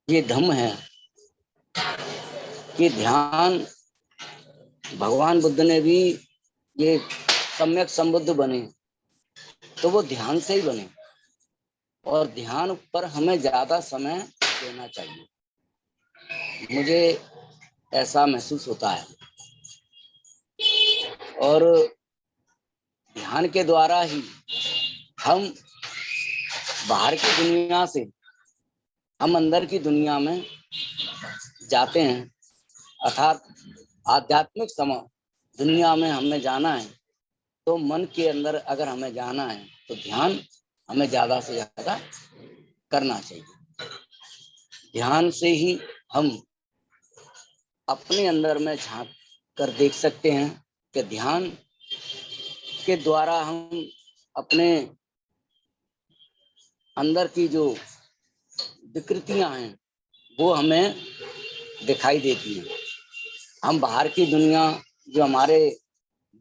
ये धम्म है कि ध्यान, भगवान बुद्ध ने भी ये सम्यक संबुद्ध बने तो वो ध्यान से ही बने, और ध्यान पर हमें ज्यादा समय देना चाहिए, मुझे ऐसा महसूस होता है। और ध्यान के द्वारा ही हम बाहर की दुनिया से हम अंदर की दुनिया में जाते हैं, अर्थात आध्यात्मिक दुनिया में हमें जाना है। तो मन के अंदर अगर हमें जाना है तो ध्यान हमें ज्यादा से ज्यादा करना चाहिए। ध्यान से ही हम अपने अंदर में झांक कर देख सकते हैं कि ध्यान के द्वारा हम अपने अंदर की जो विकृतियां हैं वो हमें दिखाई देती हैं। हम बाहर की दुनिया, जो हमारे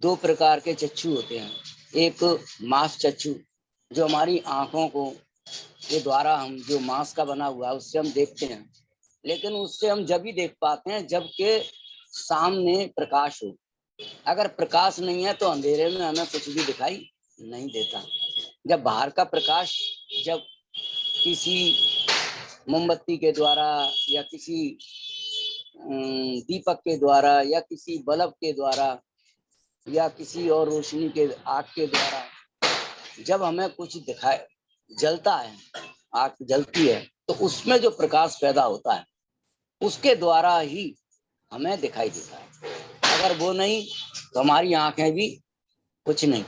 दो प्रकार के चक्षु होते हैं, एक मांस चक्षु जो हमारी आंखों को के द्वारा हम जो मांस का बना हुआ है उससे हम देखते हैं, लेकिन उससे हम जब ही देख पाते हैं जबकि सामने प्रकाश हो। अगर प्रकाश नहीं है तो अंधेरे में हमें कुछ भी दिखाई नहीं देता। जब बाहर का प्रकाश, जब किसी मोमबत्ती के द्वारा या किसी दीपक के द्वारा या किसी बल्ब के द्वारा या किसी और रोशनी के आग के द्वारा जब हमें कुछ दिखाए, जलता है, आग जलती है, तो उसमें जो प्रकाश पैदा होता है उसके द्वारा ही हमें दिखाई देता है। अगर वो नहीं तो हमारी आंखें भी कुछ नहीं।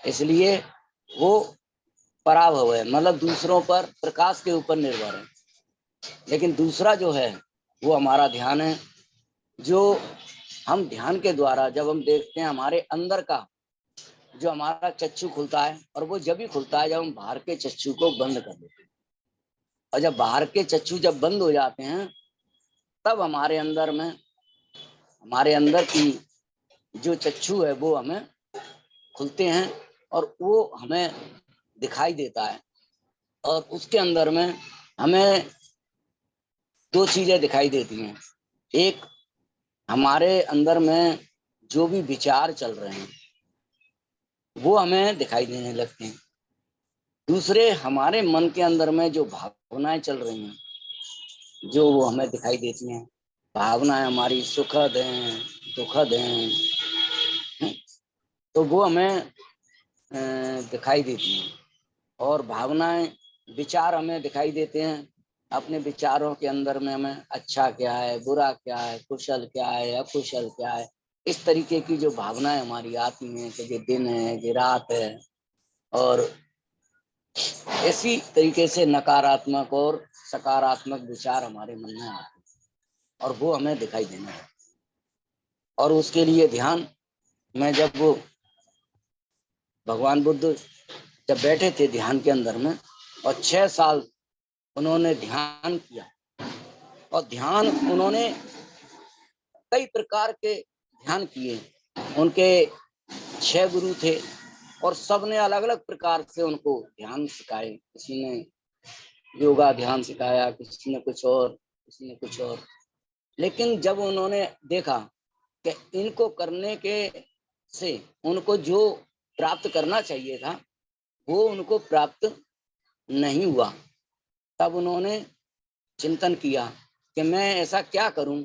इसलिए वो पराभव है, मतलब दूसरों पर, प्रकाश के ऊपर निर्भर है। लेकिन दूसरा जो है वो हमारा ध्यान है, जो हम ध्यान के द्वारा जब हम देखते हैं, हमारे अंदर का जो हमारा चक्षु खुलता है, और वो जब भी खुलता है जब हम बाहर के चक्षु को बंद कर देते हैं। और जब बाहर के चक्षु जब बंद हो जाते हैं तब हमारे अंदर की जो चक्षु है वो हमें खुलते हैं और वो हमें दिखाई देता है। और उसके अंदर में हमें दो चीजें दिखाई देती हैं। एक, हमारे अंदर में जो भी विचार चल रहे हैं वो हमें दिखाई देने लगते हैं। दूसरे, हमारे मन के अंदर में जो भावनाएं चल रही हैं जो वो हमें दिखाई देती हैं। भावनाएं हमारी सुखद हैं, दुखद हैं, तो वो हमें दिखाई देती हैं। और भावनाएं, विचार हमें दिखाई देते हैं। अपने विचारों के अंदर में हमें अच्छा क्या है, बुरा क्या है, कुशल क्या है, अकुशल क्या है, इस तरीके की जो भावनाएं हमारी आती हैं कि ये दिन है, ये रात है, और इसी तरीके से नकारात्मक और सकारात्मक विचार हमारे मन में आते हैं और वो हमें दिखाई देना है। और उसके लिए ध्यान में, जब वो भगवान बुद्ध जब बैठे थे ध्यान के अंदर में और 6 साल उन्होंने ध्यान किया, और ध्यान उन्होंने कई प्रकार के ध्यान किए। उनके 6 गुरु थे और सबने अलग अलग प्रकार से उनको ध्यान सिखाए। किसी ने योगा ध्यान सिखाया, किसी ने कुछ और, किसी ने कुछ और। लेकिन जब उन्होंने देखा कि इनको करने के से उनको जो प्राप्त करना चाहिए था वो उनको प्राप्त नहीं हुआ, तब उन्होंने चिंतन किया कि मैं ऐसा क्या करूं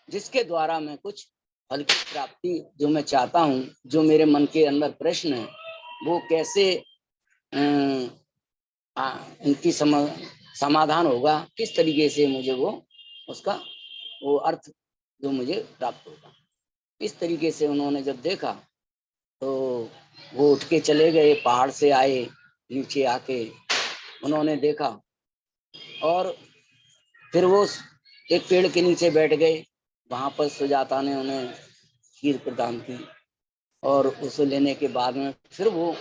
जिसके द्वारा मैं कुछ फल की प्राप्ति, जो मैं चाहता हूं, जो मेरे मन के अंदर प्रश्न है, वो कैसे इनकी समाधान होगा, किस तरीके से मुझे वो उसका वो अर्थ जो मुझे प्राप्त होगा। इस तरीके से उन्होंने जब देखा तो वो उठ के चले गए, पहाड़ से आए, नीचे आके उन्होंने देखा और फिर वो एक पेड़ के नीचे बैठ गए। वहां पर सुजाता ने उन्हें खीर प्रदान की और उसे लेने के बाद में फिर वो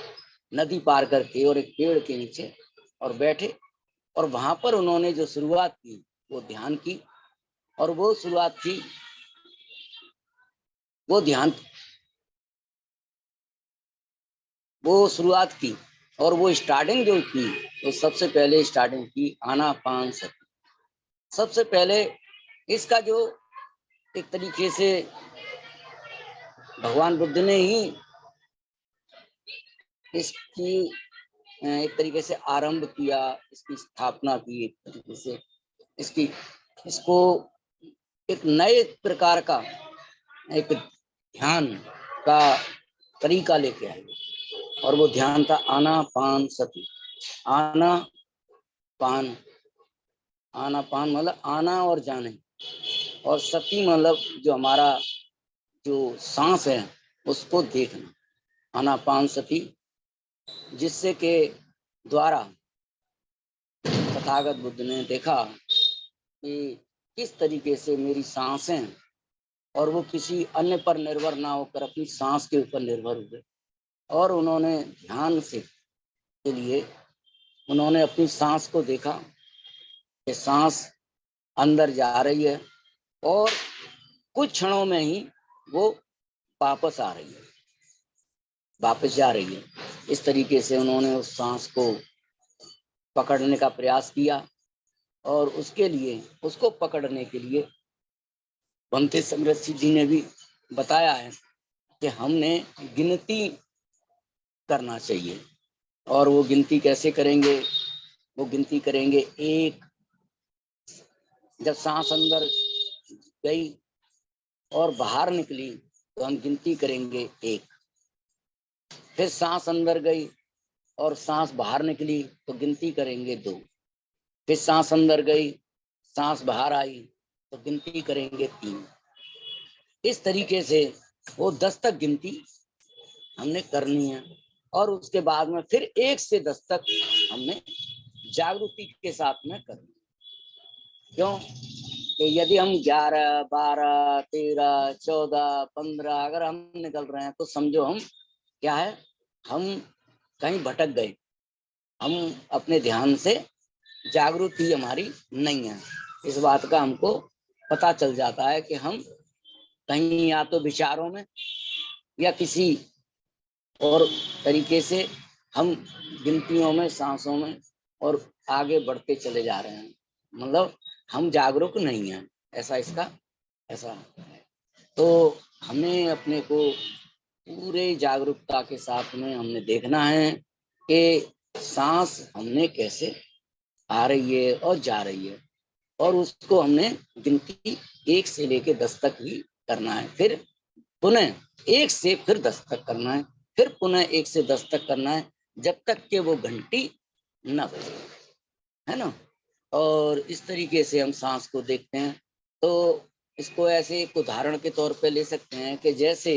नदी पार करके और एक पेड़ के नीचे और बैठे, और वहां पर उन्होंने जो शुरुआत की वो ध्यान की। और वो शुरुआत थी, वो ध्यान, वो शुरुआत की और वो स्टार्टिंग जो की, तो सबसे पहले स्टार्टिंग की आनापान सती। सबसे पहले इसका जो एक तरीके से भगवान बुद्ध ने ही इसकी एक तरीके से आरंभ किया, इसकी स्थापना की, एक तरीके से इसको एक नए प्रकार का एक ध्यान का तरीका लेके आए, और वो ध्यान था आनापान सती। आना पान मतलब आना और जाने, और सती मतलब जो हमारा जो सांस है उसको देखना, आनापान सती, जिससे के द्वारा तथागत बुद्ध ने देखा कि किस तरीके से मेरी सांसें, और वो किसी अन्य पर निर्भर ना होकर अपनी सांस के ऊपर निर्भर हुए, और उन्होंने ध्यान से के लिए उन्होंने अपनी सांस को देखा कि सांस अंदर जा रही है और कुछ क्षणों में ही वो वापस आ रही है, वापस जा रही है। इस तरीके से उन्होंने उस सांस को पकड़ने का प्रयास किया, और उसके लिए उसको पकड़ने के लिए बनते समृद्धि जी ने भी बताया है कि हमने गिनती करना चाहिए। और वो गिनती कैसे करेंगे? वो गिनती करेंगे एक, जब सांस अंदर गई और बाहर निकली तो हम गिनती करेंगे एक, फिर सांस अंदर गई और सांस बाहर निकली तो गिनती करेंगे दो, फिर सांस अंदर गई, सांस बाहर आई तो गिनती करेंगे तीन। इस तरीके से वो 10 तक गिनती हमने करनी है, और उसके बाद में फिर 1 से 10 तक हमने जागृति के साथ में करनी। क्यों? कि यदि हम 11, 12, 13, 14, 15 अगर हम निकल रहे हैं तो समझो हम क्या है, हम कहीं भटक गए, हम अपने ध्यान से जागृति हमारी नहीं है। इस बात का हमको पता चल जाता है कि हम कहीं या तो विचारों में या किसी और तरीके से हम गिनतियों में, सांसों में और आगे बढ़ते चले जा रहे हैं, मतलब हम जागरूक नहीं हैं, ऐसा इसका ऐसा है। तो हमें अपने को पूरे जागरूकता के साथ में हमने देखना है कि सांस हमने कैसे आ रही है और जा रही है, और उसको हमने गिनती 1 से लेके 10 तक ही करना है, फिर पुनः 1 से फिर 10 तक करना है, फिर पुनः 1 से 10 तक करना है, जब तक के वो घंटी न बजे, है ना। और इस तरीके से हम सांस को देखते हैं। तो इसको ऐसे एक उदाहरण के तौर पे ले सकते हैं कि जैसे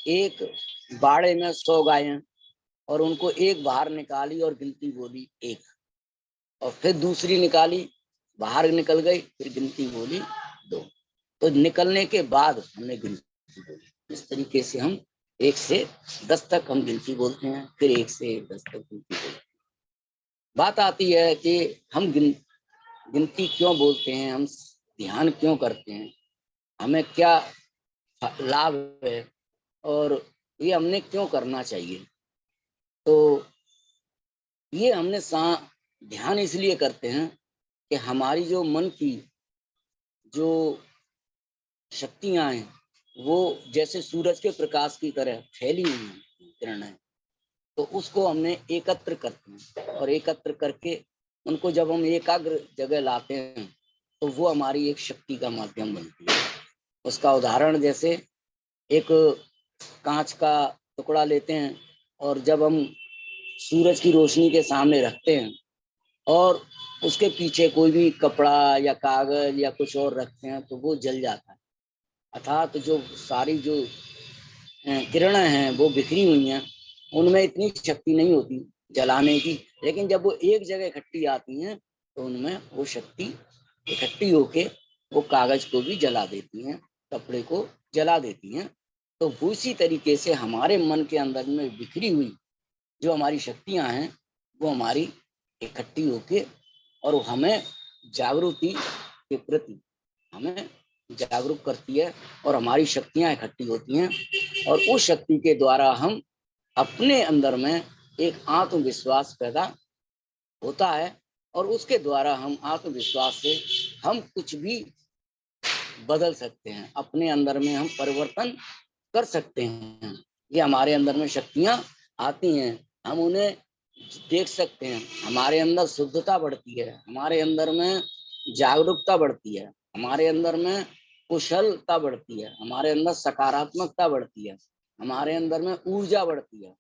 एक बाड़े में 100 गायें, और उनको एक बाहर निकाली और गिनती बोली 1, और फिर दूसरी निकाली, बाहर निकल गई, फिर गिनती बोली 2, तो निकलने के बाद हमने गिनती बोली। इस तरीके से हम 1 से 10 तक हम गिनती बोलते हैं, फिर 1 से 10 तक गिनती बोलते हैं। बात आती है कि हम गिनती क्यों बोलते हैं, हम ध्यान क्यों करते हैं, हमें क्या लाभ है, और ये हमने क्यों करना चाहिए। तो ये हमने ध्यान इसलिए करते हैं कि हमारी जो मन की जो शक्तियां हैं वो जैसे सूरज के प्रकाश की तरह फैली हुई हैं, किरणें, तो उसको हमने एकत्र करते हैं, और एकत्र करके उनको जब हम एकाग्र जगह लाते हैं तो वो हमारी एक शक्ति का माध्यम बनती है। उसका उदाहरण जैसे एक कांच का टुकड़ा लेते हैं, और जब हम सूरज की रोशनी के सामने रखते हैं और उसके पीछे कोई भी कपड़ा या कागज या कुछ और रखते हैं तो वो जल जाता है। अर्थात जो सारी जो किरणें हैं वो बिखरी हुई हैं, उनमें इतनी शक्ति नहीं होती जलाने की, लेकिन जब वो एक जगह इकट्ठी आती हैं तो उनमें वो शक्ति इकट्ठी होके वो कागज को भी जला देती हैं, कपड़े को जला देती हैं। तो उसी तरीके से हमारे मन के अंदर में बिखरी हुई जो हमारी शक्तियां हैं वो हमारी इकट्ठी होके और हमें जागृति के प्रति हमें जागरूक करती है, और हमारी शक्तियां इकट्ठी होती हैं, और उस शक्ति के द्वारा हम अपने अंदर में एक आत्मविश्वास पैदा होता है, और उसके द्वारा हम आत्मविश्वास से हम कुछ भी बदल सकते हैं, अपने अंदर में हम परिवर्तन कर सकते हैं। ये हमारे अंदर में शक्तियां आती हैं, हम उन्हें देख सकते हैं, हमारे अंदर शुद्धता बढ़ती है, हमारे अंदर में जागरूकता बढ़ती है, हमारे अंदर में कुशलता बढ़ती है, हमारे अंदर सकारात्मकता बढ़ती है, हमारे अंदर में ऊर्जा बढ़ती है,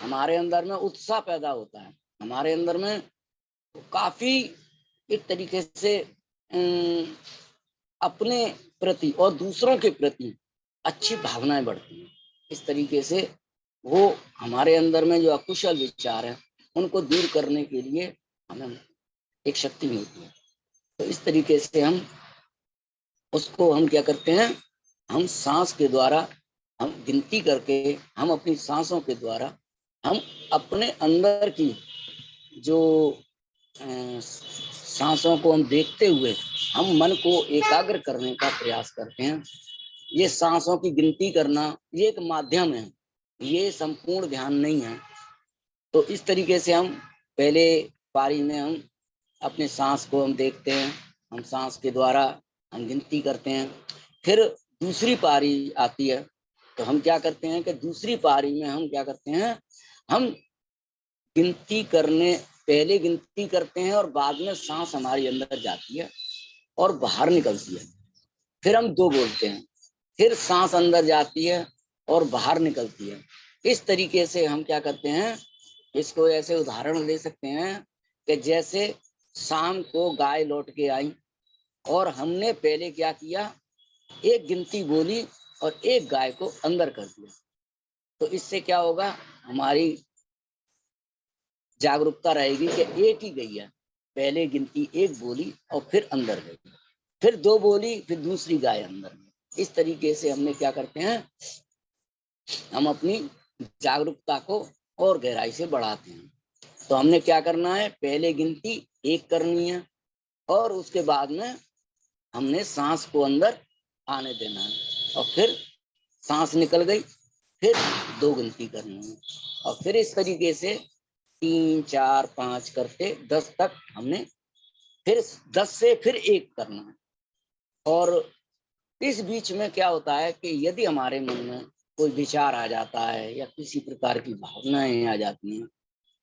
हमारे अंदर में उत्साह पैदा होता है, हमारे अंदर में काफी एक तरीके से अपने प्रति और दूसरों के प्रति अच्छी भावनाएं बढ़ती हैं। इस तरीके से वो हमारे अंदर में जो अकुशल विचार है उनको दूर करने के लिए हमें एक शक्ति मिलती है। तो इस तरीके से हम उसको हम क्या करते हैं, हम सांस के द्वारा हम गिनती करके, हम अपनी सांसों के द्वारा हम अपने अंदर की जो सांसों को हम देखते हुए हम मन को एकाग्र करने का प्रयास करते हैं। ये सांसों की गिनती करना ये एक माध्यम है, ये संपूर्ण ध्यान नहीं है। तो इस तरीके से हम पहले पारी में हम अपने सांस को हम देखते हैं, हम सांस के द्वारा हम गिनती करते हैं। फिर दूसरी पारी आती है तो हम क्या करते हैं कि दूसरी पारी में हम क्या करते हैं, हम गिनती करने पहले गिनती करते हैं और बाद में सांस हमारी अंदर जाती है और बाहर निकलती है। फिर हम 2 बोलते हैं, फिर सांस अंदर जाती है और बाहर निकलती है। इस तरीके से हम क्या करते हैं, इसको ऐसे उदाहरण ले सकते हैं कि जैसे शाम को गाय लौट के आई और हमने पहले क्या किया, एक गिनती बोली और एक गाय को अंदर कर दिया। तो इससे क्या होगा, हमारी जागरूकता रहेगी कि एक ही गई है, पहले गिनती एक बोली और फिर अंदर गई, फिर 2 बोली, फिर दूसरी गाय अंदर गई। इस तरीके से हमने क्या करते हैं, हम अपनी जागरूकता को और गहराई से बढ़ाते हैं। तो हमने क्या करना है, पहले गिनती एक करनी है और उसके बाद में हमने सांस को अंदर आने देना है और फिर सांस निकल गई, फिर 2 गिनती करनी है और फिर इस तरीके से 3, 4, 5 करते 10 तक हमने, फिर 10 से फिर 1 करना है। और इस बीच में क्या होता है कि यदि हमारे मन में कोई विचार आ जाता है या किसी प्रकार की भावनाएं आ जाती हैं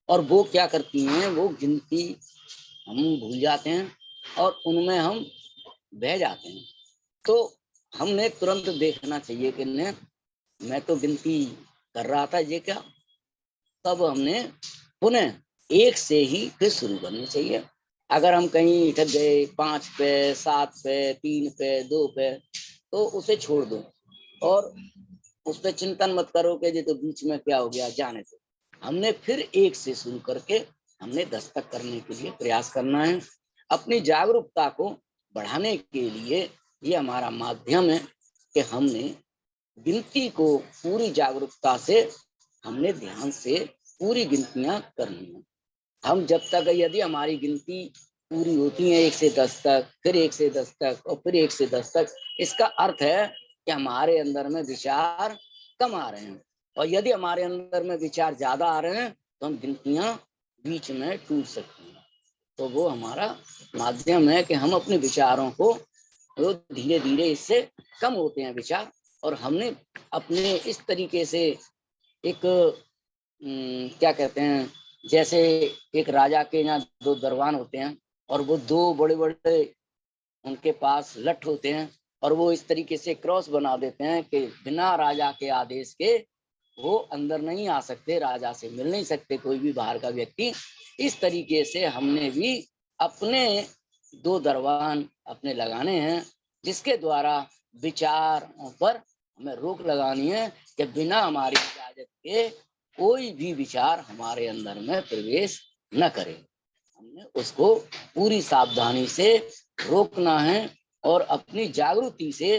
और वो क्या करती हैं, वो गिनती हम भूल जाते हैं और उनमें हम बह जाते हैं। तो हमने तुरंत देखना चाहिए कि ने मैं तो गिनती कर रहा था ये क्या, तब हमने पुनः 1 से ही फिर शुरू करनी चाहिए। अगर हम कहीं अटक गए 5 पे, 7 पे, 3 पे, 2 पे, तो उसे छोड़ दो और उस पर चिंतन मत करो कि ये तो बीच में क्या हो गया, जाने दो। हमने फिर 1 से शुरू करके हमने 10 तक करने के लिए प्रयास करना है। अपनी जागरूकता को बढ़ाने के लिए ये हमारा माध्यम है कि हमने गिनती को पूरी जागरूकता से, हमने ध्यान से पूरी गिनतियां करनी है। हम जब तक, यदि हमारी गिनती पूरी होती है 1 से 10 तक, फिर 1 से 10 तक और फिर 1 से 10 तक, इसका अर्थ है कि हमारे अंदर में विचार कम आ रहे हैं। और यदि हमारे अंदर में विचार ज्यादा आ रहे हैं तो हम गिनतियां बीच में टूट सकती हैं। तो वो हमारा माध्यम है कि हम अपने विचारों को, तो धीरे धीरे इससे कम होते हैं विचार, और हमने अपने इस तरीके से एक क्या कहते हैं, जैसे एक राजा के यहाँ 2 दरबान होते हैं और वो 2 बड़े बड़े उनके पास लठ होते हैं और वो इस तरीके से क्रॉस बना देते हैं कि बिना राजा के आदेश के वो अंदर नहीं आ सकते, राजा से मिल नहीं सकते कोई भी बाहर का व्यक्ति। इस तरीके से हमने भी अपने 2 दरबान अपने लगाने हैं, जिसके द्वारा विचारों पर हमें रोक लगानी है कि बिना हमारी इजाजत के कोई भी विचार हमारे अंदर में प्रवेश न करे। हमने उसको पूरी सावधानी से रोकना है और अपनी जागृति से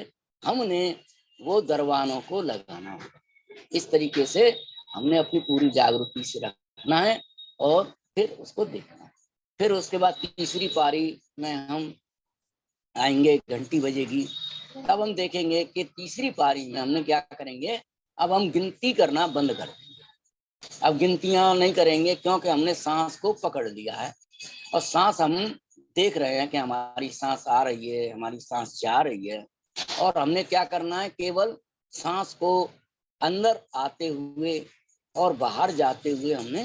हमने वो दरबानों को लगाना होगा। इस तरीके से हमने अपनी पूरी जागृति से रखना है और फिर उसको देखना है। फिर उसके बाद तीसरी पारी में हम आएंगे, घंटी बजेगी, तब हम देखेंगे कि तीसरी पारी में हमने क्या करेंगे, अब हम गिनती करना बंद कर देंगे। अब गिनतियां नहीं करेंगे क्योंकि हमने सांस को पकड़ लिया है और सांस हम देख रहे हैं कि हमारी सांस आ रही है, हमारी सांस जा रही है, और हमने क्या करना है, केवल सांस को अंदर आते हुए और बाहर जाते हुए हमने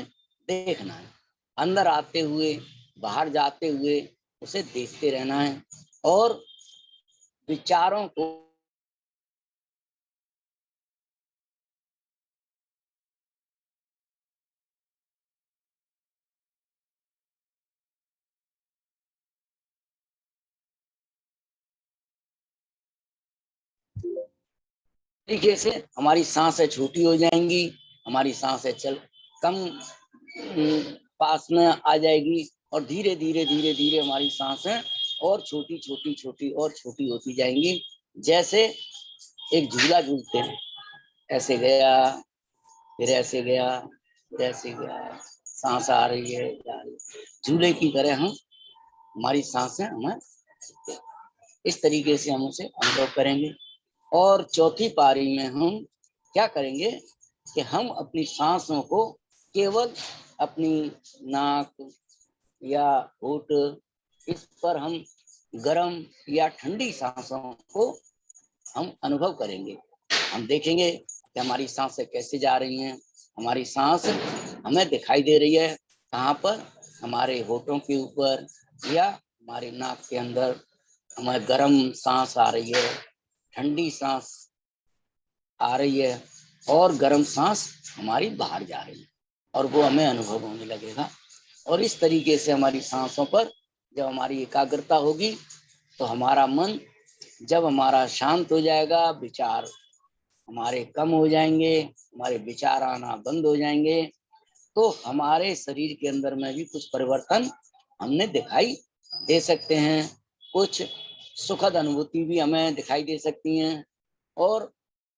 देखना है। अंदर आते हुए बाहर जाते हुए उसे देखते रहना है, और विचारों को तरीके से हमारी सांसें छोटी हो जाएंगी, हमारी सांसें चल कम पास में आ जाएगी, और धीरे धीरे धीरे धीरे हमारी सांसें और छोटी छोटी छोटी और छोटी होती जाएंगी। जैसे एक झूला झूलते हैं, ऐसे गया, फिर ऐसे गया, फिर ऐसे गया, सांस आ रही है, जा रही है। झूले की तरह हम हमारी सांसें हमें इस तरीके से हम उसे अनुभव करेंगे। और चौथी पारी में हम क्या करेंगे कि हम अपनी सांसों को केवल अपनी नाक या होठ, इस पर हम गर्म या ठंडी सांसों को हम अनुभव करेंगे। हम देखेंगे कि हमारी सांसें कैसे जा रही हैं। हमारी सांस हमें दिखाई दे रही है कहाँ पर, हमारे होठों के ऊपर या हमारे नाक के अंदर हमें गर्म सांस आ रही है, ठंडी सांस आ रही है, और गर्म सांस हमारी बाहर जा रही है, और वो हमें अनुभव होने लगेगा। और इस तरीके से हमारी सांसों पर जब हमारी एकाग्रता होगी तो हमारा मन, जब हमारा शांत हो जाएगा, विचार हमारे कम हो जाएंगे, हमारे विचार आना बंद हो जाएंगे, तो हमारे शरीर के अंदर में भी कुछ परिवर्तन हमने दिखाई दे सकते हैं। कुछ सुखद अनुभूति भी हमें दिखाई दे सकती हैं, और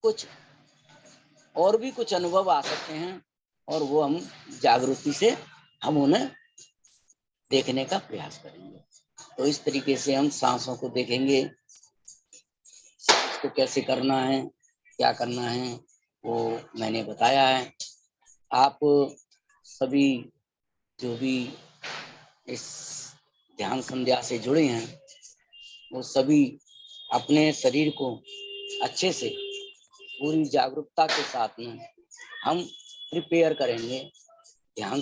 कुछ और भी कुछ अनुभव आ सकते हैं, और वो हम जागृति से हम उन्हें देखने का प्रयास करेंगे। तो इस तरीके से हम सांसों को देखेंगे, सांस को कैसे करना है, क्या करना है, वो मैंने बताया है। आप सभी जो भी इस ध्यान संध्या से जुड़े हैं, वो सभी अपने शरीर को अच्छे से पूरी जागरूकता के साथ में हम प्रिपेयर करेंगे ध्यान